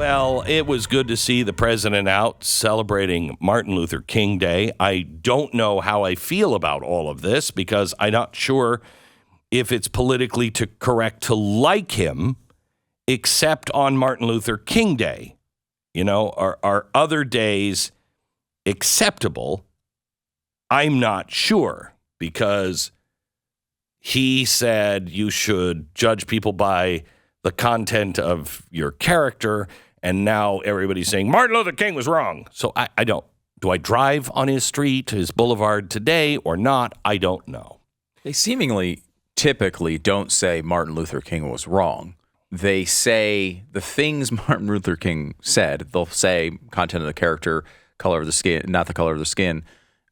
Well, it was good to see the president out celebrating Martin Luther King Day. I don't know how I feel about all of this because I'm not sure if it's politically correct to like him, except on Martin Luther King Day. You know, are other days acceptable? I'm not sure, because he said you should judge people by the content of your character, and now everybody's saying Martin Luther King was wrong. So I don't. Do I drive on his street, his boulevard today or not? I don't know. They seemingly typically don't say Martin Luther King was wrong. They say the things Martin Luther King said. They'll say content of the character, color of the skin, not the color of the skin.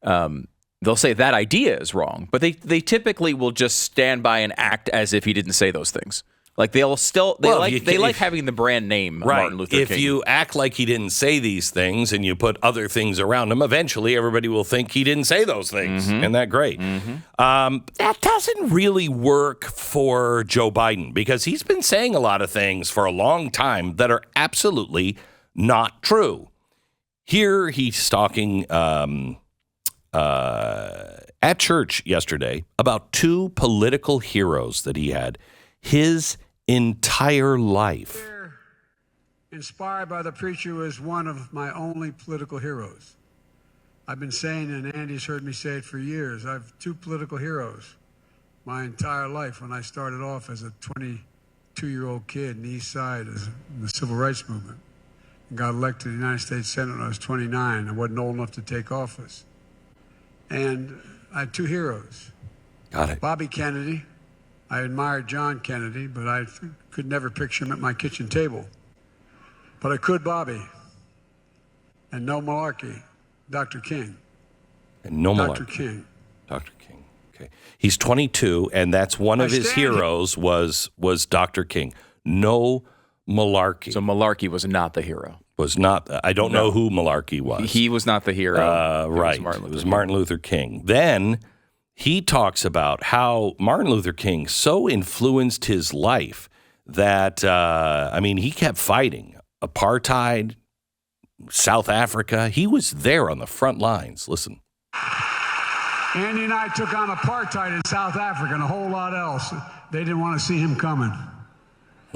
They'll say that idea is wrong, but they typically will just stand by and act as if he didn't say those things. Like they like having the brand name right. Martin Luther King. If you act like he didn't say these things and you put other things around him, eventually everybody will think he didn't say those things. Mm-hmm. Isn't that great? Mm-hmm. That doesn't really work for Joe Biden, because he's been saying a lot of things for a long time that are absolutely not true. Here he's talking at church yesterday about two political heroes that he had his entire life. Inspired by the preacher, who is one of my only political heroes. I've been saying, and Andy's heard me say it for years, I have two political heroes my entire life. When I started off as a 22-year-old kid in the East Side in the Civil Rights Movement and got elected to the United States Senate when I was 29. I wasn't old enough to take office. And I had two heroes. Got it. Bobby Kennedy. I admired John Kennedy, but I could never picture him at my kitchen table. But I could Bobby. And no malarkey, Dr. King. And no malarkey. Dr. King. Dr. King. Okay. He's 22, and that's one of his heroes was Dr. King. No malarkey. So malarkey was not the hero. Was not. I don't know who malarkey was. He was not the hero. Right. It was Martin Luther King. Then he talks about how Martin Luther King so influenced his life that, he kept fighting apartheid, South Africa. He was there on the front lines. Listen. Andy and I took on apartheid in South Africa and a whole lot else. They didn't want to see him coming.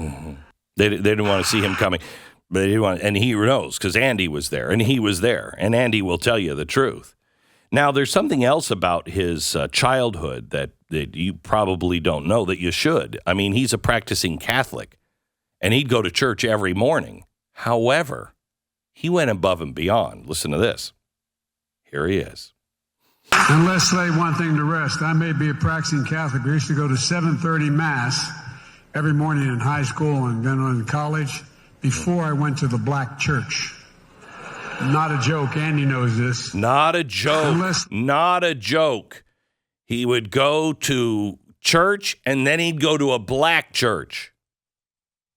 Mm-hmm. They didn't want to see him coming. But they didn't want, and he knows, because Andy was there, and he was there, and Andy will tell you the truth. Now, there's something else about his childhood that you probably don't know that you should. I mean, he's a practicing Catholic, and he'd go to church every morning. However, he went above and beyond. Listen to this. Here he is. And let's say one thing to rest. I may be a practicing Catholic. We used to go to 7:30 Mass every morning in high school and then in college before I went to the black church. Not a joke. Andy knows this. Not a joke. Not a joke. He would go to church, and then he'd go to a black church.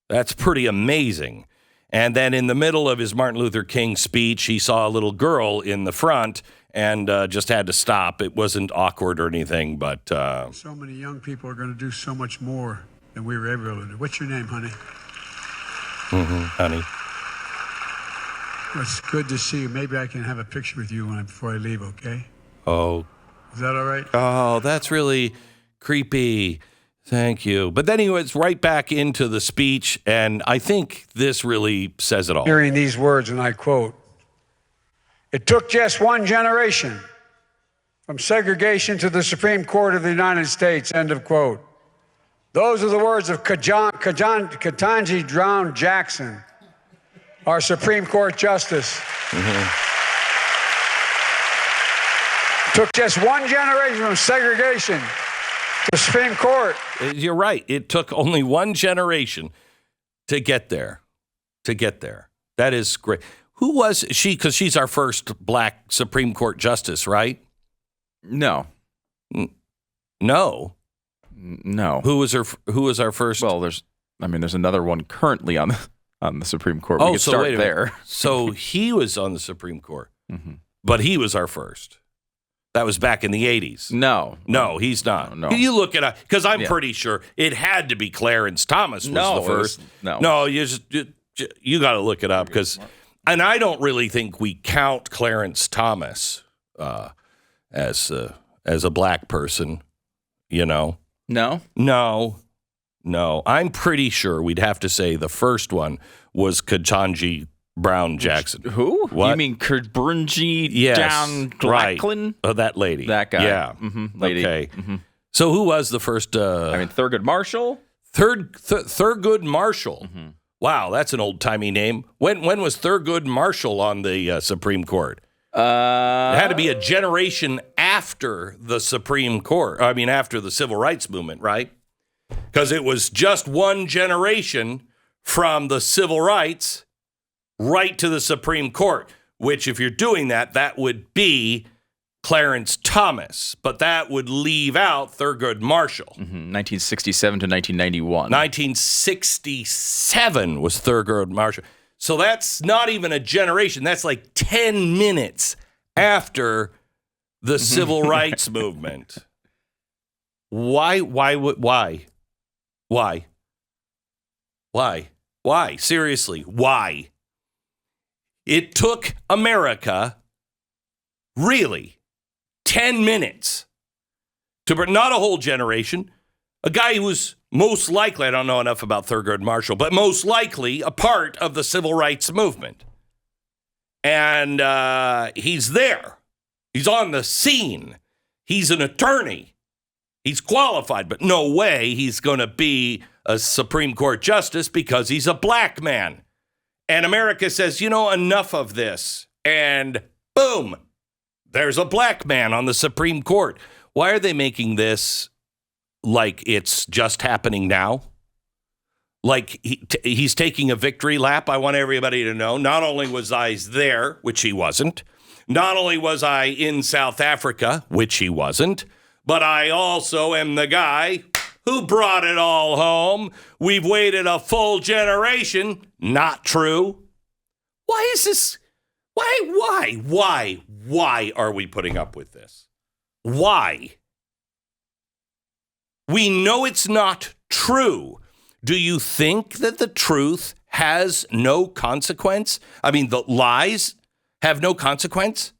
That's pretty amazing. And then in the middle of his Martin Luther King speech, he saw a little girl in the front and just had to stop. It wasn't awkward or anything, but... So many young people are going to do so much more than we were able to do. What's your name, honey? Honey. It's good to see you. Maybe I can have a picture with you before I leave, okay? Oh. Is that all right? Oh, that's really creepy. Thank you. But then he was right back into the speech, and I think this really says it all. Hearing these words, and I quote, "It took just one generation from segregation to the Supreme Court of the United States," end of quote. Those are the words of Ketanji Brown Jackson, our Supreme Court Justice. Took just one generation from segregation to the Supreme Court. You're right. It took only one generation to get there. That is great. Who was she? Because she's our first black Supreme Court Justice, right? No. No. Who was our first? Well, there's another one currently on the Supreme Court. We could start there. So he was on the Supreme Court, but he was our first. That was back in the 80s. No, he's not. No. You look it up, because I'm pretty sure it had to be Clarence Thomas was the first. No, you You got to look it up because, and I don't really think we count Clarence Thomas as a black person. You know? No. I'm pretty sure we'd have to say the first one was Ketanji Brown Jackson. Who? What? You mean Ketanji Brown right. Jackson? Oh, that lady. That guy. Yeah. Lady. Okay. So who was the first? Thurgood Marshall. Thurgood Marshall. Wow, that's an old-timey name. When was Thurgood Marshall on the Supreme Court? It had to be a generation after the Supreme Court. I mean, after the Civil Rights Movement, right? Because it was just one generation from the Civil Rights right to the Supreme Court, which if you're doing that, that would be Clarence Thomas, but that would leave out Thurgood Marshall. 1967 to 1991. 1967 was Thurgood Marshall. So that's not even a generation. That's like 10 minutes after the Civil Rights Movement. Why? Seriously, why? It took America, really, 10 minutes to burn, not a whole generation. A guy who was most likely, I don't know enough about Thurgood Marshall, but most likely a part of the Civil Rights Movement. And he's there. He's on the scene. He's an attorney. He's qualified, but no way he's going to be a Supreme Court justice because he's a black man. And America says, enough of this. And boom, there's a black man on the Supreme Court. Why are they making this like it's just happening now? Like he's taking a victory lap? I want everybody to know. Not only was I there, which he wasn't. Not only was I in South Africa, which he wasn't. But I also am the guy who brought it all home. We've waited a full generation. Not true. Why is this? Why are we putting up with this? Why? We know it's not true. Do you think that the truth has no consequence? I mean, the lies have no consequence?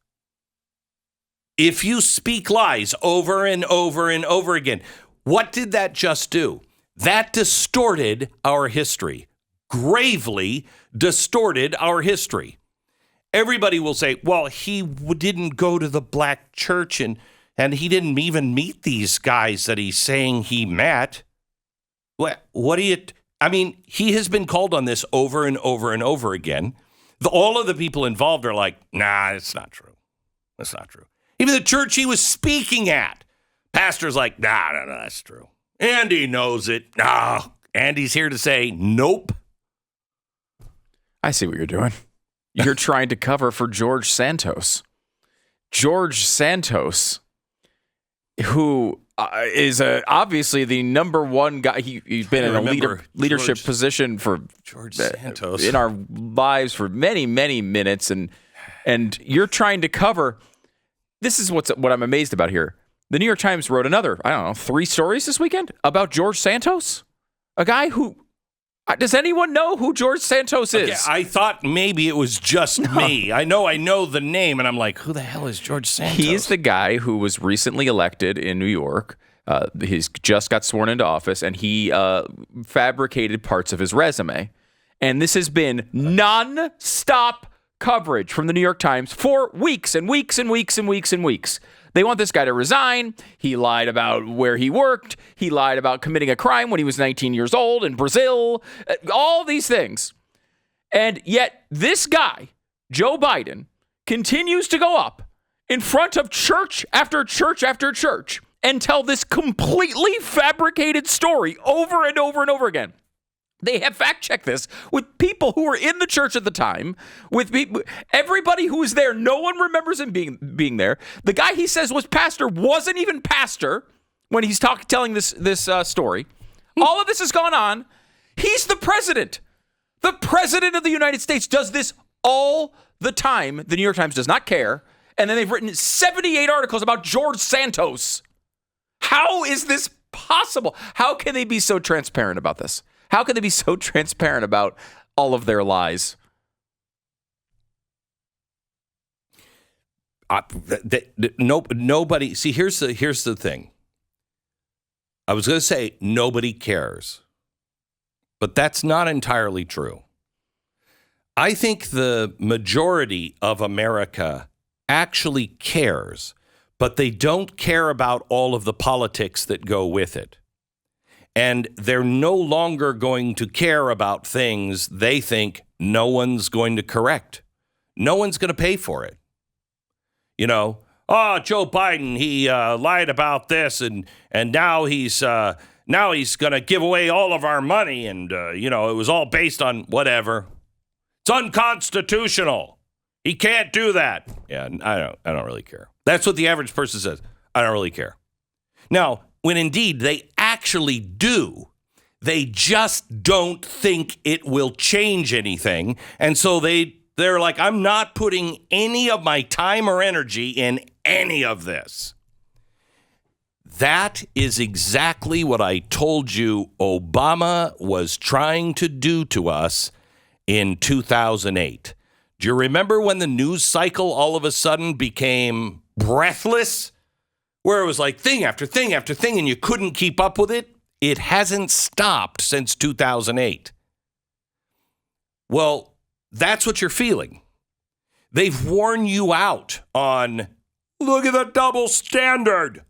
If you speak lies over and over and over again, what did that just do? That distorted our history, gravely distorted our history. Everybody will say, well, he didn't go to the black church and he didn't even meet these guys that he's saying he met. What do you, he has been called on this over and over and over again. All of the people involved are like, nah, it's not true. That's not true. Even the church he was speaking at, pastor's like, nah, that's true. Andy knows it. No, Andy's here to say, nope. I see what you're doing. You're trying to cover for George Santos. George Santos, who is obviously the number one guy. He's been in a leadership position for George Santos in our lives for many, many minutes, and you're trying to cover. This is what I'm amazed about here. The New York Times wrote another, 3 stories this weekend about George Santos, a guy who. Does anyone know who George Santos is? Okay, I thought maybe it was just me. I know the name, and I'm like, who the hell is George Santos? He's the guy who was recently elected in New York. He's just got sworn into office, and he fabricated parts of his resume. And this has been non-stop coverage from the New York Times for weeks and weeks and weeks and weeks and weeks. They want this guy to resign. He lied about where he worked. He lied about committing a crime when he was 19 years old in Brazil. All these things. And yet this guy, Joe Biden, continues to go up in front of church after church after church and tell this completely fabricated story over and over and over again. They have fact-checked this with people who were in the church at the time, with everybody who was there. No one remembers him being there. The guy he says was pastor wasn't even pastor when he's telling this story. All of this has gone on. He's the president. The president of the United States does this all the time. The New York Times does not care. And then they've written 78 articles about George Santos. How is this possible? How can they be so transparent about this? How can they be so transparent about all of their lies. Nobody. See, here's the thing. I was going to say nobody cares, but that's not entirely true. I think the majority of America actually cares, but they don't care about all of the politics that go with it. And they're no longer going to care about things they think no one's going to correct. No one's going to pay for it. You know, Joe Biden, he lied about this, and now he's going to give away all of our money, and it was all based on whatever. It's unconstitutional. He can't do that. Yeah, I don't really care. That's what the average person says. I don't really care. Now, when indeed they actually do, they just don't think it will change anything, and so they're like, I'm not putting any of my time or energy in any of this. That is exactly what I told you Obama was trying to do to us in 2008. Do you remember when the news cycle all of a sudden became breathless? Where it was like thing after thing after thing and you couldn't keep up with it? It hasn't stopped since 2008. Well, that's what you're feeling. They've worn you out on, look at the double standard.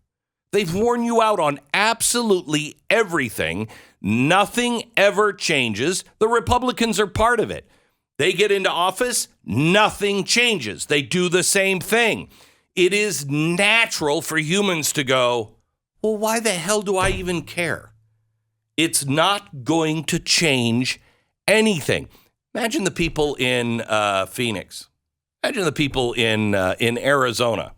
They've worn you out on absolutely everything. Nothing ever changes. The Republicans are part of it. They get into office, nothing changes. They do the same thing. It is natural for humans to go, well, why the hell do I even care? It's not going to change anything. Imagine the people in Phoenix. Imagine the people in Arizona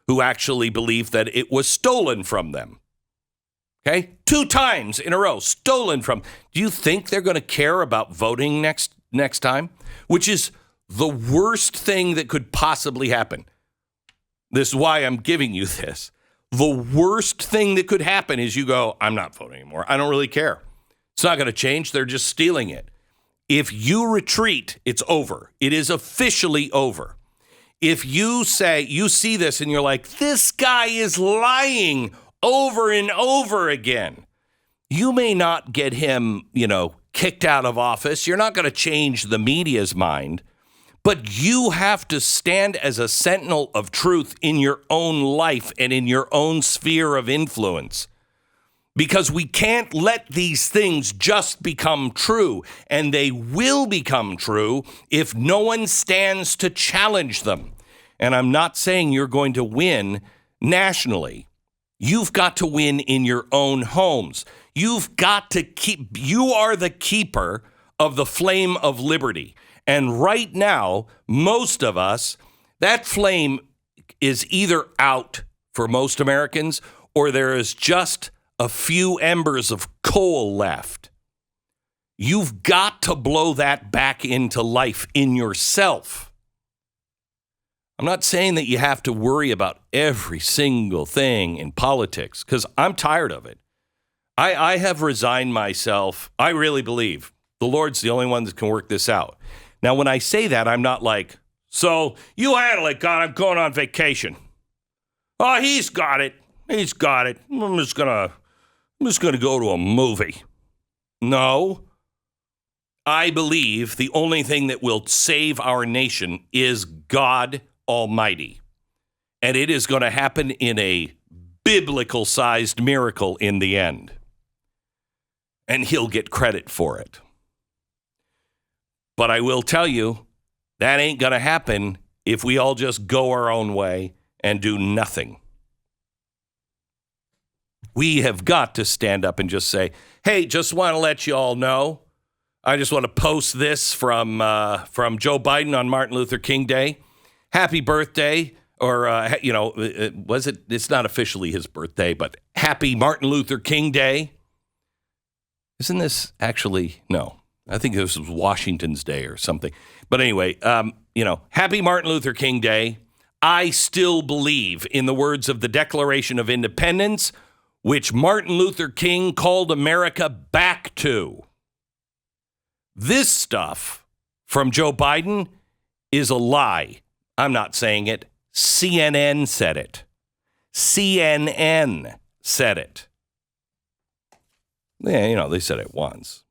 who actually believe that it was stolen from them. Okay? 2 times in a row, stolen from. Do you think they're going to care about voting next time? Which is the worst thing that could possibly happen. This is why I'm giving you this. The worst thing that could happen is you go, I'm not voting anymore. I don't really care. It's not going to change. They're just stealing it. If you retreat, it's over. It is officially over. If you say, you see this and you're like, this guy is lying over and over again, you may not get him, kicked out of office. You're not going to change the media's mind, but you have to stand as a sentinel of truth in your own life and in your own sphere of influence. Because we can't let these things just become true, and they will become true if no one stands to challenge them. And I'm not saying you're going to win nationally. You've got to win in your own homes. You've got to you are the keeper of the flame of liberty. And right now, most of us, that flame is either out for most Americans, or there is just a few embers of coal left. You've got to blow that back into life in yourself. I'm not saying that you have to worry about every single thing in politics, because I'm tired of it. I have resigned myself. I really believe the Lord's the only one that can work this out. Now, when I say that, I'm not like, so you handle it, God, I'm going on vacation. Oh, he's got it. He's got it. I'm just gonna go to a movie. No. I believe the only thing that will save our nation is God Almighty. And it is going to happen in a biblical-sized miracle in the end. And he'll get credit for it. But I will tell you, that ain't going to happen if we all just go our own way and do nothing. We have got to stand up and just say, hey, just want to let you all know, I just want to post this from Joe Biden on Martin Luther King Day. Happy birthday, or, was it? It's not officially his birthday, but happy Martin Luther King Day. Isn't this actually, no, I think this was Washington's Day or something. But anyway, happy Martin Luther King Day. I still believe in the words of the Declaration of Independence, which Martin Luther King called America back to. This stuff from Joe Biden is a lie. I'm not saying it. CNN said it. CNN said it. Yeah, they said it once.